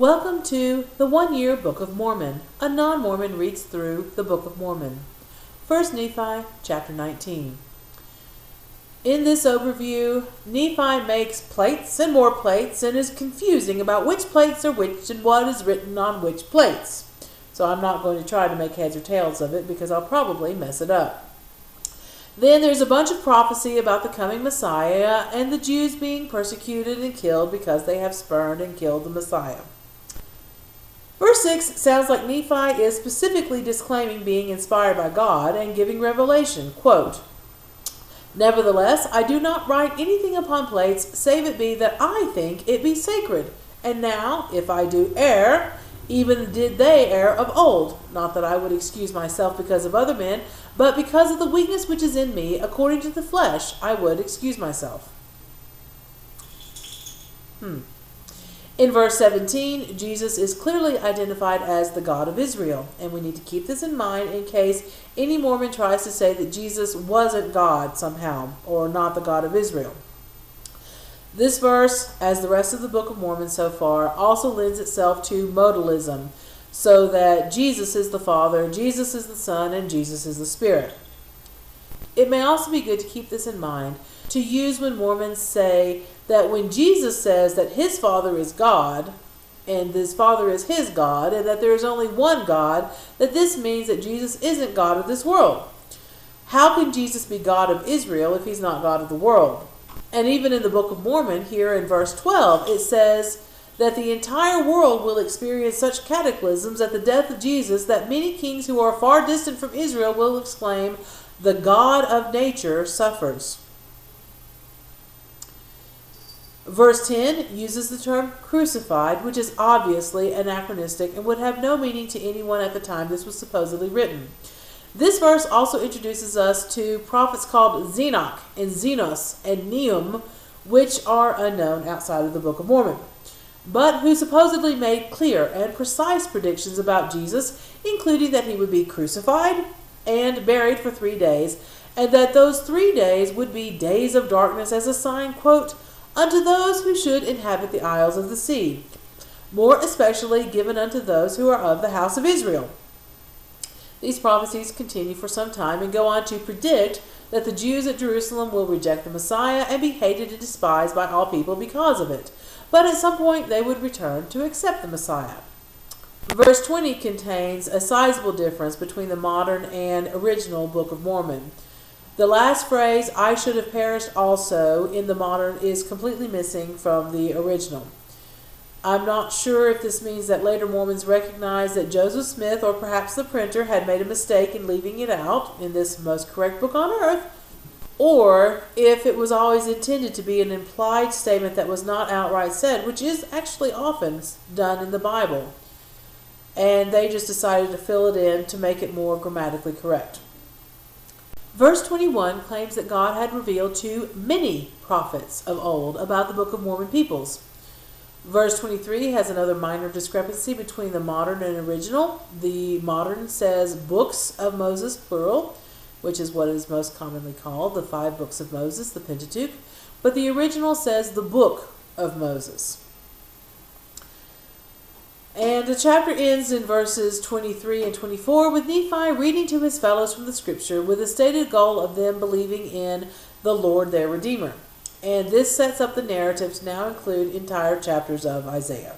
Welcome to the 1-Year Book of Mormon. A non-Mormon reads through the Book of Mormon. 1 Nephi, chapter 19. In this overview, Nephi makes plates and more plates and is confusing about which plates are which and what is written on which plates. So I'm not going to try to make heads or tails of it because I'll probably mess it up. Then there's a bunch of prophecy about the coming Messiah and the Jews being persecuted and killed because they have spurned and killed the Messiah. Verse 6 sounds like Nephi is specifically disclaiming being inspired by God and giving revelation. Quote, "Nevertheless, I do not write anything upon plates, save it be that I think it be sacred. And now, if I do err, even did they err of old. Not that I would excuse myself because of other men, but because of the weakness which is in me, according to the flesh, I would excuse myself." In verse 17, Jesus is clearly identified as the God of Israel, and we need to keep this in mind in case any Mormon tries to say that Jesus wasn't God somehow, or not the God of Israel. This verse, as the rest of the Book of Mormon so far, also lends itself to modalism, so that Jesus is the Father, Jesus is the Son, and Jesus is the Spirit. It may also be good to keep this in mind to use when Mormons say that when Jesus says that his Father is God, and his Father is his God, and that there is only one God, that this means that Jesus isn't God of this world. How can Jesus be God of Israel if he's not God of the world? And even in the Book of Mormon, here in verse 12, it says that the entire world will experience such cataclysms at the death of Jesus that many kings who are far distant from Israel will exclaim, "The God of nature suffers." Verse 10 uses the term crucified, which is obviously anachronistic and would have no meaning to anyone at the time this was supposedly written. This verse also introduces us to prophets called Zenoch and Zenos and Neum, which are unknown outside of the Book of Mormon, but who supposedly made clear and precise predictions about Jesus, including that he would be crucified and buried for 3 days, and that those 3 days would be days of darkness as a sign, quote, "unto those who should inhabit the isles of the sea, more especially given unto those who are of the house of Israel." These prophecies continue for some time and go on to predict that the Jews at Jerusalem will reject the Messiah and be hated and despised by all people because of it. But at some point they would return to accept the Messiah. Verse 20 contains a sizable difference between the modern and original Book of Mormon. The last phrase, "I should have perished also," in the modern is completely missing from the original. I'm not sure if this means that later Mormons recognized that Joseph Smith or perhaps the printer had made a mistake in leaving it out in this most correct book on earth, or if it was always intended to be an implied statement that was not outright said, which is actually often done in the Bible, and they just decided to fill it in to make it more grammatically correct. Verse 21 claims that God had revealed to many prophets of old about the Book of Mormon peoples. Verse 23 has another minor discrepancy between the modern and original. The modern says books of Moses, plural, which is what is most commonly called the 5 books of Moses, the Pentateuch, but the original says the book of Moses. And the chapter ends in verses 23 and 24 with Nephi reading to his fellows from the scripture with the stated goal of them believing in the Lord their Redeemer. And this sets up the narrative to now include entire chapters of Isaiah.